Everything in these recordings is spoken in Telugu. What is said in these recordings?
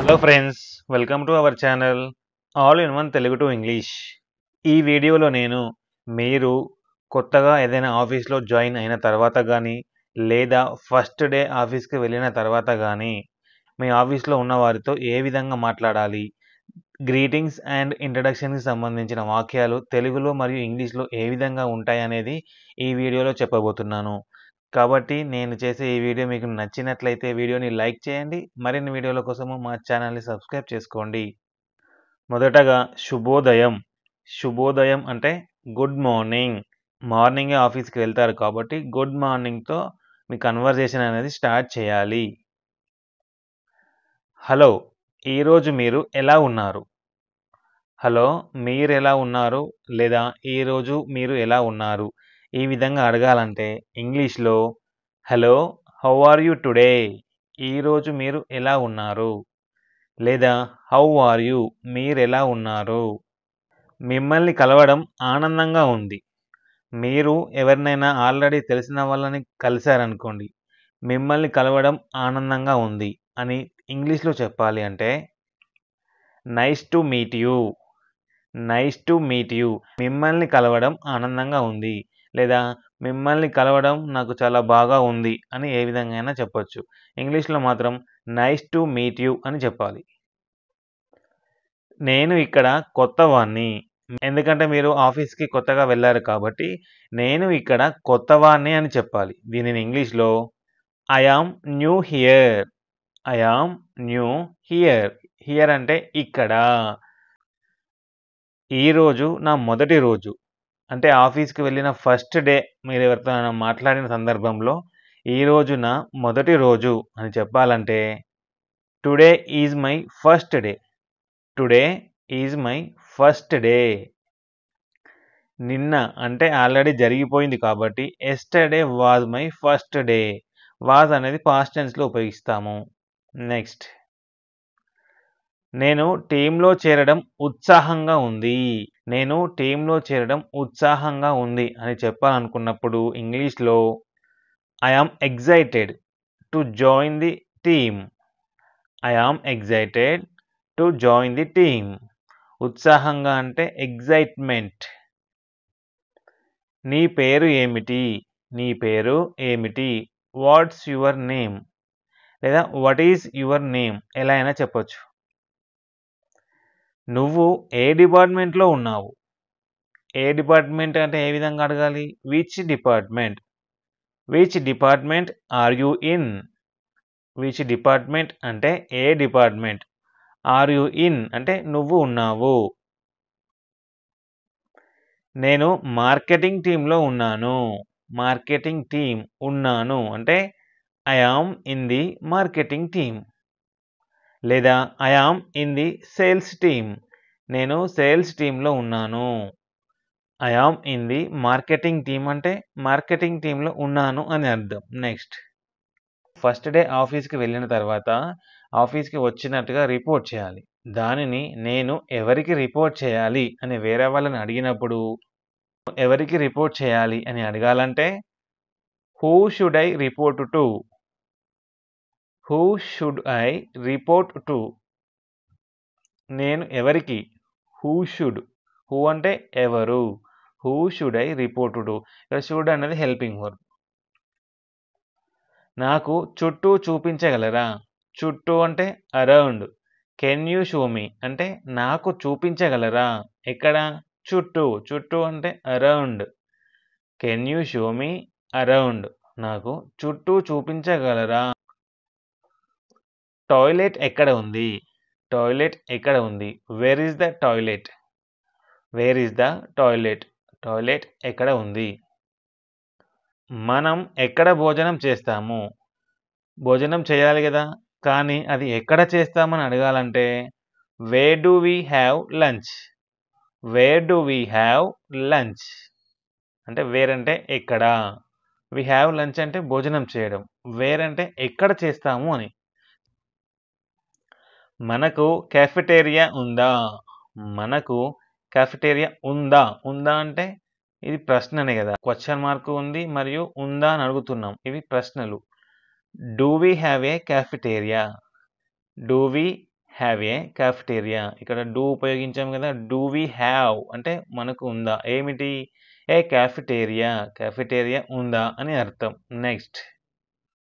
Hello friends, welcome to our channel all in one Telugu to English. ఈ వీడియోలో నేను మీరు కొత్తగా ఏదైనా ఆఫీస్లో జాయిన్ అయిన తర్వాత కానీ లేదా ఫస్ట్ డే ఆఫీస్కి వెళ్ళిన తర్వాత కానీ మీ ఆఫీస్లో ఉన్న వారితో ఏ విధంగా మాట్లాడాలి, గ్రీటింగ్స్ అండ్ ఇంట్రడక్షన్కి సంబంధించిన వాక్యాలు తెలుగులో మరియు ఇంగ్లీష్లో ఏ విధంగా ఉంటాయి అనేది ఈ వీడియోలో చెప్పబోతున్నాను. కాబట్టి నేను చేసే ఈ వీడియో మీకు నచ్చినట్లయితే వీడియోని లైక్ చేయండి. మరిన్ని వీడియోల కోసము మా ఛానల్ని సబ్స్క్రైబ్ చేసుకోండి. మొదటగా శుభోదయం. శుభోదయం అంటే గుడ్ మార్నింగ్. మార్నింగే ఆఫీస్కి వెళ్తారు కాబట్టి గుడ్ మార్నింగ్తో మీ కన్వర్జేషన్ అనేది స్టార్ట్ చేయాలి. హలో, ఈరోజు మీరు ఎలా ఉన్నారు? హలో, మీరు ఎలా ఉన్నారు లేదా ఈరోజు మీరు ఎలా ఉన్నారు ఈ విధంగా అడగాలంటే ఇంగ్లీష్లో hello, how are you today? ఈరోజు మీరు ఎలా ఉన్నారు? లేదా హౌ ఆర్ యూ, మీరెలా ఉన్నారు? మిమ్మల్ని కలవడం ఆనందంగా ఉంది. మీరు ఎవరినైనా ఆల్రెడీ తెలిసిన వాళ్ళని కలిశారనుకోండి, మిమ్మల్ని కలవడం ఆనందంగా ఉంది అని ఇంగ్లీష్లో చెప్పాలి అంటే nice to meet you. Nice to meet you. మిమ్మల్ని కలవడం ఆనందంగా ఉంది లేదా మిమ్మల్ని కలవడం నాకు చాలా బాగా ఉంది అని ఏ విధంగా అయినా చెప్పొచ్చు. ఇంగ్లీష్లో మాత్రం నైస్ టు మీట్ యూ అని చెప్పాలి. నేను ఇక్కడ కొత్తవాణ్ణి. ఎందుకంటే మీరు ఆఫీస్కి కొత్తగా వెళ్ళారు కాబట్టి నేను ఇక్కడ కొత్తవాణ్ణి అని చెప్పాలి. దీనిని ఇంగ్లీష్లో I am new here. I am new here. Here అంటే ఇక్కడ. ఈరోజు నా మొదటి రోజు అంటే ఆఫీస్కి వెళ్ళిన ఫస్ట్ డే మీరు ఎవరితో మాట్లాడిన సందర్భంలో ఈరోజు నా మొదటి రోజు అని చెప్పాలంటే today is my first day. Today is my first day. నిన్న అంటే ఆల్రెడీ జరిగిపోయింది కాబట్టి yesterday was my first day. Was అనేది పాస్ట్ టెన్స్లో ఉపయోగిస్తాము. నెక్స్ట్, నేను టీంలో చేరడం ఉత్సాహంగా ఉంది. నేను టీంలో చేరడం ఉత్సాహంగా ఉంది అని చెప్పాలనుకున్నప్పుడు ఇంగ్లీష్లో I am excited to join the team. I am excited to join the team. ఉత్సాహంగా అంటే ఎక్సైట్మెంట్. నీ పేరు ఏమిటి? నీ పేరు ఏమిటి? వాట్స్ యువర్ నేమ్ లేదా వాట్ ఈజ్ యువర్ నేమ్ ఎలా అయినా చెప్పొచ్చు. నువ్వు ఏ డిపార్ట్మెంట్లో ఉన్నావు? ఏ డిపార్ట్మెంట్ అంటే ఏ విధంగా అడగాలి? Which department. Which department are you in? Which department అంటే ఏ డిపార్ట్మెంట్. ఆర్ యూ ఇన్ అంటే నువ్వు ఉన్నావు. నేను మార్కెటింగ్ టీంలో ఉన్నాను. మార్కెటింగ్ టీమ్ ఉన్నాను అంటే I am in the marketing team. లేదా I am in the sales team. నేను సేల్స్ టీంలో ఉన్నాను. I am in the marketing team అంటే మార్కెటింగ్ టీంలో ఉన్నాను అని అర్థం. నెక్స్ట్, ఫస్ట్ డే ఆఫీస్కి వెళ్ళిన తర్వాత ఆఫీస్కి వచ్చినట్టుగా రిపోర్ట్ చేయాలి. దానిని నేను ఎవరికి రిపోర్ట్ చేయాలి అని వేరే వాళ్ళని అడిగినప్పుడు ఎవరికి రిపోర్ట్ చేయాలి అని అడగాలంటే who should I report to. Who should I report to. నేను ఎవరికి. Who should. హూ అంటే ఎవరు. Who should I report to. ఇక్కడ షుడ్ అనేది హెల్పింగ్ వర్బ్. నాకు చుట్టూ చూపించగలరా. చుట్టూ అంటే around. Can you show me అంటే నాకు చూపించగలరా. ఎక్కడ? చుట్టూ. చుట్టూ అంటే around. Can you show me around. నాకు చుట్టూ చూపించగలరా. టాయిలెట్ ఎక్కడ ఉంది? టాయిలెట్ ఎక్కడ ఉంది? Where is the toilet. Where is the toilet. Toilet ఎక్కడ ఉంది? మనం ఎక్కడ భోజనం చేస్తాము? భోజనం చేయాలి కదా, కానీ అది ఎక్కడ చేస్తామని అడగాలంటే wear do we have lunch. Wear do we have lunch అంటే వేర్ అంటే ఎక్కడ. వీ హ్యావ్ లంచ్ అంటే భోజనం చేయడం. వేర్ అంటే ఎక్కడ చేస్తాము అని. మనకు క్యాఫెటేరియా ఉందా. మనకు క్యాఫెటేరియా ఉందా. ఉందా అంటే ఇది ప్రశ్ననే కదా. క్వశ్చన్ మార్క్ ఉంది మరియు ఉందా అని అడుగుతున్నాం. ఇవి ప్రశ్నలు. Do we have a cafeteria. Do we have a cafeteria. ఇక్కడ డూ ఉపయోగించాం కదా. డూ వి హ్యావ్ అంటే మనకు ఉందా. ఏమిటి? ఏ క్యాఫెటేరియా. క్యాఫెటేరియా ఉందా అని అర్థం. నెక్స్ట్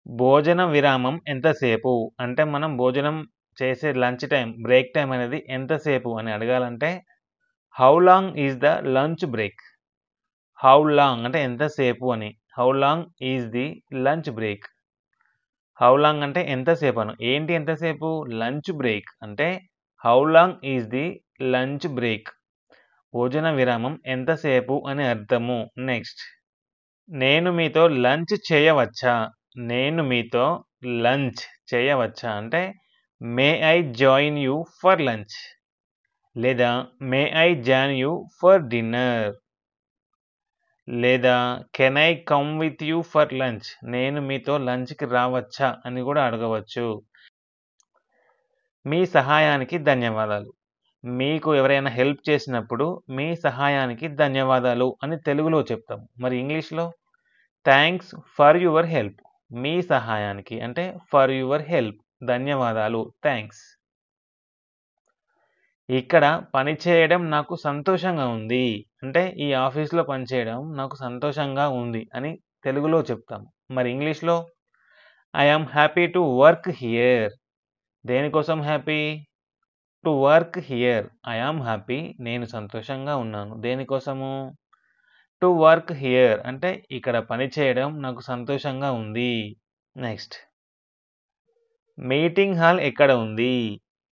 భోజన విరామం ఎంతసేపు అంటే మనం భోజనం చేసే లంచ్ టైం బ్రేక్ టైం అనేది ఎంతసేపు అని అడగాలంటే how long is the lunch break. How long అంటే ఎంతసేపు అని. How long is the lunch break. How long అంటే ఎంతసేపు అను. ఏంటి ఎంతసేపు? లంచ్ బ్రేక్ అంటే how long is the lunch break. భోజన విరామం ఎంతసేపు అని అర్థము. నెక్స్ట్ నేను మీతో లంచ్ చేయవచ్చా. నేను మీతో లంచ్ చేయవచ్చా అంటే may I join you for lunch లేదా may I join you for dinner లేదా can I come with you for lunch. నేను మీతో లంచ్కి రావచ్చా అని కూడా అడగవచ్చు. మీ సహాయానికి ధన్యవాదాలు. మీకు ఎవరైనా హెల్ప్ చేసినప్పుడు మీ సహాయానికి ధన్యవాదాలు అని తెలుగులో చెప్తాం. మరి ఇంగ్లీష్లో థ్యాంక్స్ ఫర్ యువర్ హెల్ప్. మీ సహాయానికి అంటే ఫర్ యువర్ హెల్ప్. ధన్యవాదాలు, థ్యాంక్స్. ఇక్కడ పని చేయడం నాకు సంతోషంగా ఉంది అంటే ఈ ఆఫీస్లో పనిచేయడం నాకు సంతోషంగా ఉంది అని తెలుగులో చెప్తాం. మరి ఇంగ్లీష్లో I am happy to work here. దేనికోసం happy? To work here. I am happy నేను సంతోషంగా ఉన్నాను. దేనికోసము? టు వర్క్ హియర్ అంటే ఇక్కడ పని చేయడం నాకు సంతోషంగా ఉంది. నెక్స్ట్ మీటింగ్ హాల్ ఎక్కడ ఉంది?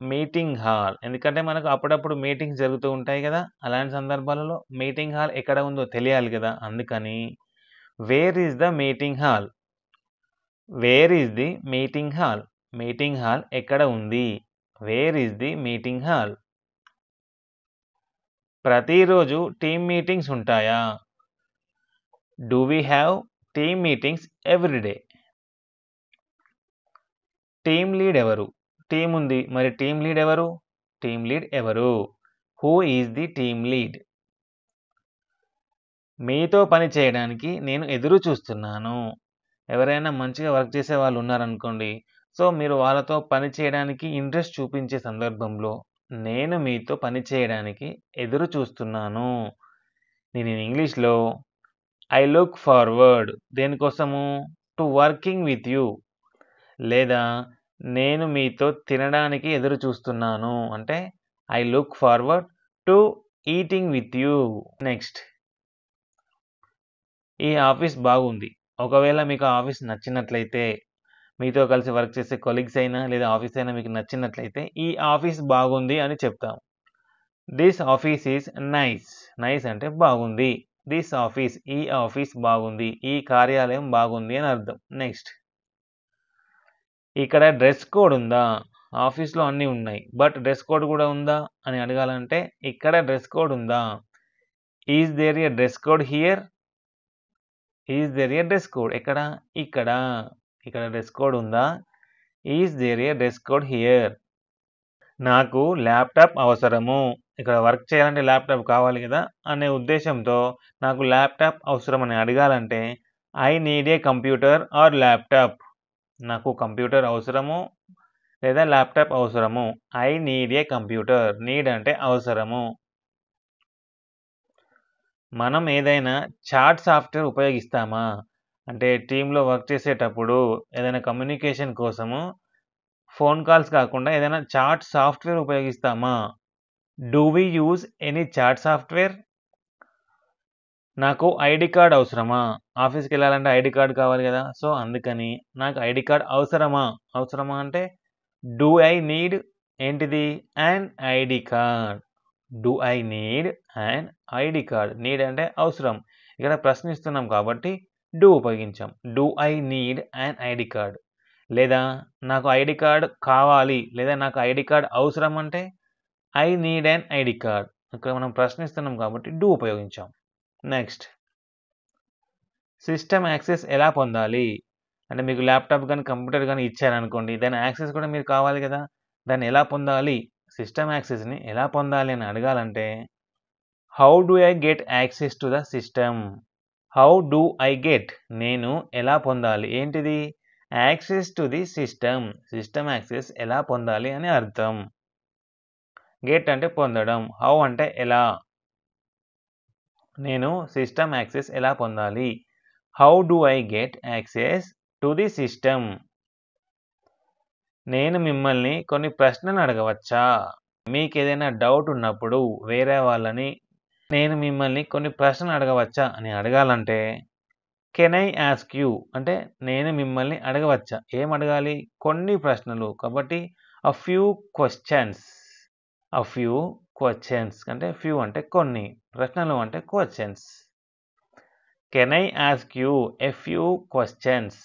మీటింగ్ హాల్ ఎందుకంటే మనకు అప్పుడప్పుడు మీటింగ్స్ జరుగుతూ ఉంటాయి కదా. అలాంటి సందర్భాలలో మీటింగ్ హాల్ ఎక్కడ ఉందో తెలియాలి కదా. అందుకని where is the meeting hall. Where is the meeting hall. Meeting hall ఎక్కడ ఉంది? Where is the meeting hall. ప్రతిరోజు టీమ్ మీటింగ్స్ ఉంటాయా? Do we have team meetings everyday. Team lead ఎవరు? టీమ్ ఉంది, మరి టీమ్ లీడ్ ఎవరు? టీమ్ లీడ్ ఎవరు? Who is the team lead. మీతో పని చేయడానికి నేను ఎదురు చూస్తున్నాను. ఎవరైనా మంచిగా వర్క్ చేసే వాళ్ళు ఉన్నారనుకోండి, సో మీరు వాళ్ళతో పని చేయడానికి ఇంట్రెస్ట్ చూపించే సందర్భంలో నేను మీతో పని చేయడానికి ఎదురు చూస్తున్నాను. నేను ఇంగ్లీష్లో ఐ లుక్ ఫార్వర్డ్. దేనికోసము? To working with you. లేదా నేను మీతో తినడానికి ఎదురు చూస్తున్నాను అంటే I look forward to eating with you. Next ఈ ఆఫీస్ బాగుంది. ఒకవేళ మీకు ఆఫీస్ నచ్చినట్లయితే మీతో కలిసి వర్క్ చేసే కొలీగ్స్ అయినా లేదా ఆఫీస్ అయినా మీకు నచ్చినట్లయితే ఈ ఆఫీస్ బాగుంది అని చెప్తాం. This office is nice. Nice అంటే బాగుంది. దిస్ ఆఫీస్ ఈ ఆఫీస్ బాగుంది. ఈ కార్యాలయం బాగుంది అని అర్థం. నెక్స్ట్ ఇక్కడ డ్రెస్ కోడ్ ఉందా? ఆఫీస్లో అన్నీ ఉన్నాయి బట్ డ్రెస్ కోడ్ కూడా ఉందా అని అడగాలంటే ఇక్కడ డ్రెస్ కోడ్ ఉందా? Is there a dress code here. Is there a dress code ఎక్కడ? ఇక్కడ. ఇక్కడ డ్రెస్ కోడ్ ఉందా? Is there a dress code here. నాకు ల్యాప్టాప్ అవసరము. ఇక్కడ వర్క్ చేయాలంటే ల్యాప్టాప్ కావాలి కదా అనే ఉద్దేశంతో నాకు ల్యాప్టాప్ అవసరం అని అడగాలంటే I need a computer are laptop. నాకు కంప్యూటర్ అవసరము లేదా ల్యాప్టాప్ అవసరము. I need a computer. Need అంటే అవసరము. మనం ఏదైనా చాట్ సాఫ్ట్వేర్ ఉపయోగిస్తామా? అంటే టీంలో వర్క్ చేసేటప్పుడు ఏదైనా కమ్యూనికేషన్ కోసము ఫోన్ కాల్స్ కాకుండా ఏదైనా చాట్ సాఫ్ట్వేర్ ఉపయోగిస్తామా? Do we use any chat software? నాకు ఐడి కార్డ్ అవసరమా? ఆఫీస్కి వెళ్ళాలంటే ఐడి కార్డ్ కావాలి కదా. సో అందుకని నాకు ఐడి కార్డ్ అవసరమా? అవసరమా అంటే డూ ఐ నీడ్ ఏంటిది? An ID card. Do I need an ID card. Need అంటే అవసరం. ఇక్కడ ప్రశ్నిస్తున్నాం కాబట్టి డూ ఉపయోగించాం. Do I need an ID card. లేదా నాకు ఐడి కార్డ్ కావాలి లేదా నాకు ఐడి కార్డ్ అవసరం అంటే I need an ID card. ఇక్కడ మనం ప్రశ్నిస్తున్నాం కాబట్టి డూ ఉపయోగించాం. నెక్స్ట్ సిస్టమ్ యాక్సెస్ ఎలా పొందాలి? అంటే మీకు ల్యాప్టాప్ కానీ కంప్యూటర్ కానీ ఇచ్చారనుకోండి, దాని యాక్సెస్ కూడా మీరు కావాలి కదా. దాన్ని ఎలా పొందాలి? సిస్టమ్ యాక్సెస్ని ఎలా పొందాలి అని అడగాలంటే how do I get access to the system. How do I get నేను ఎలా పొందాలి. ఏంటిది? Access to the system. System access ఎలా పొందాలి అని అర్థం. గెట్ అంటే పొందడం, హౌ అంటే ఎలా. నేను సిస్టమ్ యాక్సెస్ ఎలా పొందాలి? How do I get access to the system? నేను మిమ్మల్ని కొన్ని ప్రశ్నలు అడగవచ్చా? మీకేదైనా డౌట్ ఉన్నప్పుడు వేరే వాళ్ళని నేను మిమ్మల్ని కొన్ని ప్రశ్నలు అడగవచ్చా అని అడగాలంటే కెన్ ఐ ఆస్క్ యూ అంటే నేను మిమ్మల్ని అడగవచ్చా? ఏం అడగాలి? కొన్ని ప్రశ్నలు. కాబట్టి a few questions. A few questions అంటే ఫ్యూ అంటే కొన్ని, ప్రశ్నలు అంటే questions. Can I ask you a few questions?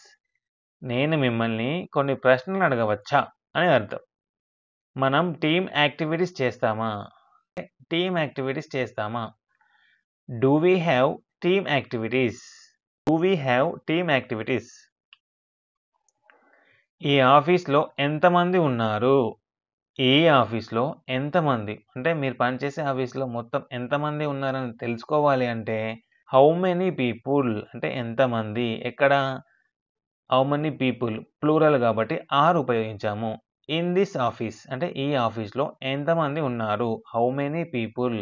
నేను మిమ్మల్ని కొన్ని ప్రశ్నలు అడగవచ్చా అని అర్థం. మనం టీమ్ యాక్టివిటీస్ చేస్తామా? టీమ్ యాక్టివిటీస్ చేస్తామా? Do we have team activities? Do we have team activities? ఈ ఆఫీస్లో ఎంతమంది ఉన్నారు? ఈ ఆఫీస్లో ఎంతమంది అంటే మీరు పనిచేసే ఆఫీస్లో మొత్తం ఎంతమంది ఉన్నారని తెలుసుకోవాలి అంటే హౌ మెనీ పీపుల్ అంటే ఎంతమంది. ఎక్కడ హౌ మెనీ పీపుల్ ప్లూరల్ కాబట్టి ఆర్ ఉపయోగించాము. ఇన్ దిస్ ఆఫీస్ అంటే ఈ ఆఫీస్లో ఎంతమంది ఉన్నారు? How many people.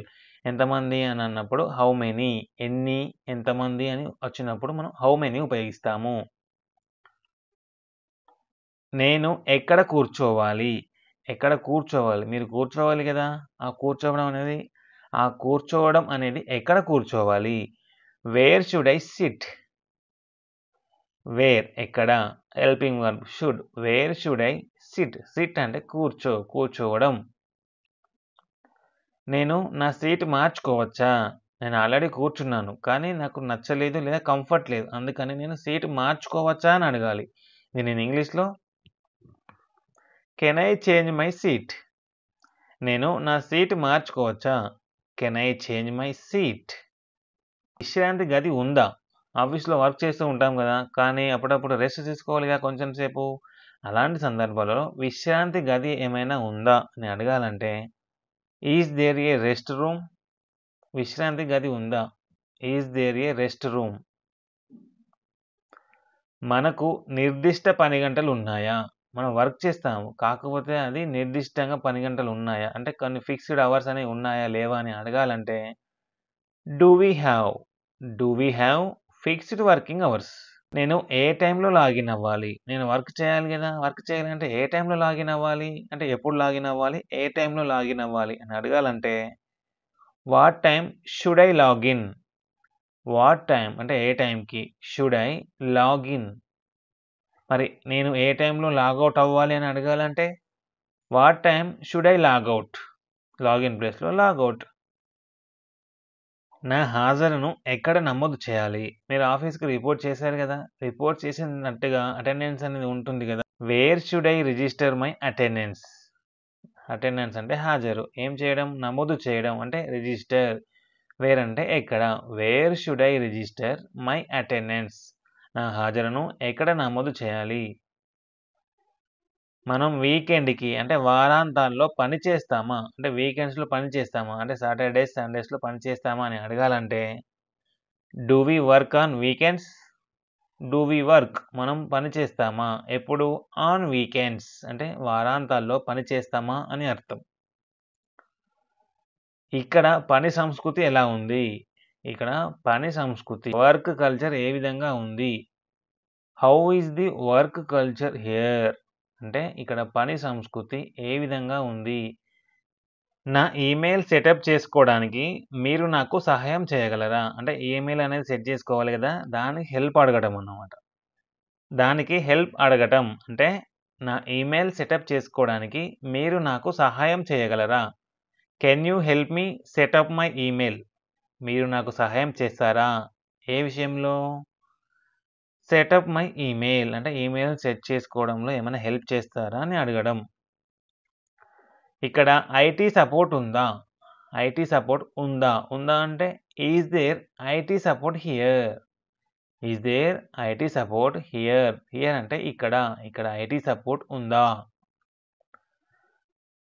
ఎంతమంది అని అన్నప్పుడు హౌ మెనీ, ఎన్ని, ఎంతమంది అని వచ్చినప్పుడు మనం హౌ మెనీ ఉపయోగిస్తాము. నేను ఎక్కడ కూర్చోవాలి? ఎక్కడ కూర్చోవాలి? మీరు కూర్చోవాలి కదా! ఆ కూర్చోవడం అనేది ఎక్కడ కూర్చోవాలి? Where should I sit? Where ఎక్కడ, helping verb should. Where should I sit? Sit అంటే కూర్చోవడం. నేను నా సీట్ మార్చుకోవచ్చా? నేను ఆల్రెడీ కూర్చున్నాను కానీ నాకు నచ్చలేదు లేదా కంఫర్ట్ లేదు, అందుకని నేను సీట్ మార్చుకోవచ్చా అని అడగాలి. నేను ఇంగ్లీష్లో can I change my seat? నేను నా సీట్ మార్చుకోవచ్చా? Can I change my seat? విశ్రాంతి గది ఉందా? ఆఫీస్లో వర్క్ చేస్తూ ఉంటాం కదా, కానీ అప్పుడప్పుడు రెస్ట్ తీసుకోవాలిగా కొంచెం సేపు. అలాంటి సందర్భాలలో విశ్రాంతి గది ఏమైనా ఉందా అని అడగాలంటే is there a rest room? విశ్రాంతి గది ఉందా? Is there a rest room? మనకు నిర్దిష్ట పని గంటలు ఉన్నాయా? మనం వర్క్ చేస్తాము, కాకపోతే అది నిర్దిష్టంగా పని గంటలు ఉన్నాయా అంటే కొన్ని ఫిక్స్డ్ అవర్స్ అనేవి ఉన్నాయా లేవా అని అడగాలంటే do we have fixed working hours? నేను ఏ టైంలో లాగిన్ అవ్వాలి? నేను వర్క్ చేయాలి కదా, వర్క్ చేయాలంటే ఏ టైంలో లాగిన్ అవ్వాలి అంటే ఎప్పుడు లాగిన్ అవ్వాలి, ఏ టైంలో లాగిన్ అవ్వాలి అని అడగాలంటే what time should I login? What time అంటే ఏ టైంకి, షుడ్ ఐ లాగిన్. మరి నేను ఏ టైంలో లాగౌట్ అవ్వాలి అని అడగాలంటే what time should I logout? Login ప్లేస్లో లాగౌట్. నా హాజరును ఎక్కడ నమోదు చేయాలి? మీరు ఆఫీస్కి రిపోర్ట్ చేశారు కదా, రిపోర్ట్ చేసినట్టుగా అటెండెన్స్ అనేది ఉంటుంది కదా. Wear should I register my attendance? Attendance అంటే హాజరు. ఏం చేయడం? నమోదు చేయడం అంటే రిజిస్టర్. వేర్ అంటే ఎక్కడ. Wear should I register my attendance? నా హాజరును ఎక్కడ నమోదు చేయాలి? మనం వీకెండ్కి అంటే వారాంతాల్లో పని చేస్తామా అంటే వీకెండ్స్లో పని చేస్తామా అంటే సాటర్డేస్ సండేస్లో పని చేస్తామా అని అడగాలంటే do we work on weekends? Do we work మనం పని చేస్తామా ఎప్పుడు? ఆన్ వీకెండ్స్ అంటే వారాంతాల్లో పని చేస్తామా అని అర్థం. ఇక్కడ పని సంస్కృతి ఎలా ఉంది? ఇక్కడ పని సంస్కృతి వర్క్ కల్చర్ ఏ విధంగా ఉంది? How is the work culture here? అంటే ఇక్కడ పని సంస్కృతి ఏ విధంగా ఉంది? నా ఈమెయిల్ సెటప్ చేసుకోవడానికి మీరు నాకు సహాయం చేయగలరా? అంటే ఈమెయిల్ అనేది సెట్ చేసుకోవాలి కదా, దానికి హెల్ప్ అడగడం అన్నమాట. దానికి హెల్ప్ అడగటం అంటే నా ఈమెయిల్ సెటప్ చేసుకోవడానికి మీరు నాకు సహాయం చేయగలరా? Can you help me set up my email? మీరు నాకు సహాయం చేస్తారా? ఏ విషయంలో? సెటప్ మై ఈమెయిల్ అంటే ఈమెయిల్ సెట్ చేసుకోవడంలో ఏమైనా హెల్ప్ చేస్తారా అని అడగడం. ఇక్కడ ఐటీ సపోర్ట్ ఉందా? ఐటీ సపోర్ట్ ఉందా? ఉందా అంటే is there IT support here? Is there IT support here? Here అంటే ఇక్కడ ఐటీ సపోర్ట్ ఉందా?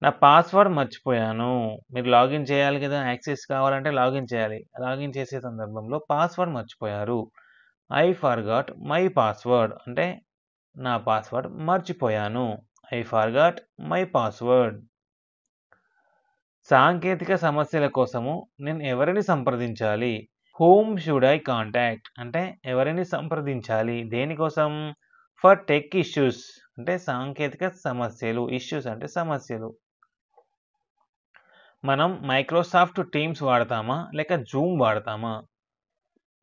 నా పాస్వర్డ్ మర్చిపోయాను. మీరు లాగిన్ చేయాలి కదా, యాక్సెస్ కావాలంటే లాగిన్ చేయాలి. లాగిన్ చేసే సందర్భంలో పాస్వర్డ్ మర్చిపోయారు. ఐ ఫర్గాట్ మై పాస్వర్డ్ అంటే నా పాస్వర్డ్ మర్చిపోయాను. I forgot my password. సాంకేతిక సమస్యల కోసము నేను ఎవరిని సంప్రదించాలి? హూమ్ షుడ్ ఐ కాంటాక్ట్ అంటే ఎవరిని సంప్రదించాలి? దేనికోసం? ఫర్ టెక్ ఇష్యూస్ అంటే సాంకేతిక సమస్యలు. ఇష్యూస్ అంటే సమస్యలు. మనం మైక్రోసాఫ్ట్ టీమ్స్ వాడతామా? లేక జూమ్ వాడతామా?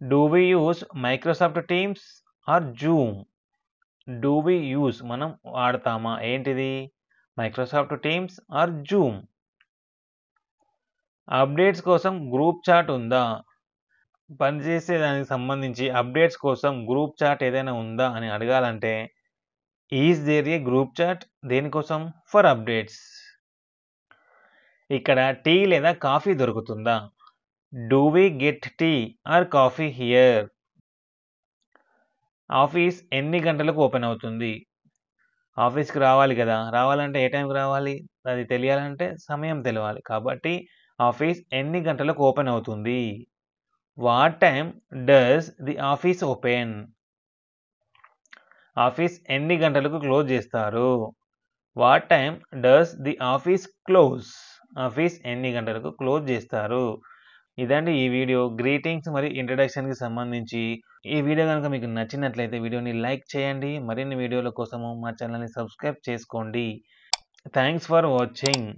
Do we use Microsoft Teams or Zoom? Do we use మనం వాడతామా? ఏంటిది? Microsoft Teams or Zoom? Updates కోసం గ్రూప్ చాట్ ఉందా? పనిచేసే దానికి సంబంధించి అప్డేట్స్ కోసం గ్రూప్ చాట్ ఏదైనా ఉందా అని అడగాలంటే is there a group chat? దేనికోసం? For updates. ఇక్కడ టీ లేదా కాఫీ దొరుకుతుందా? Do we get tea or coffee here? Office ఎన్ని గంటలకు ఓపెన్ అవుతుంది? ఆఫీస్కి రావాలి కదా, రావాలంటే ఏ టైంకి రావాలి? అది తెలియాలంటే సమయం తెలవాలి. కాబట్టి ఆఫీస్ ఎన్ని గంటలకు ఓపెన్ అవుతుంది? What time does the office open? Office ఎన్ని గంటలకు క్లోజ్ చేస్తారు? What time does the office close? Office ఎన్ని గంటలకు క్లోజ్ చేస్తారు? ఇదండి ఈ వీడియో గ్రీటింగ్స్ మరియు ఇంట్రడక్షన్కి సంబంధించి. ఈ వీడియో కనుక మీకు నచ్చినట్లయితే వీడియోని లైక్ చేయండి. మరిన్ని వీడియోల కోసము మా ఛానల్ని సబ్స్క్రైబ్ చేసుకోండి. Thanks for watching.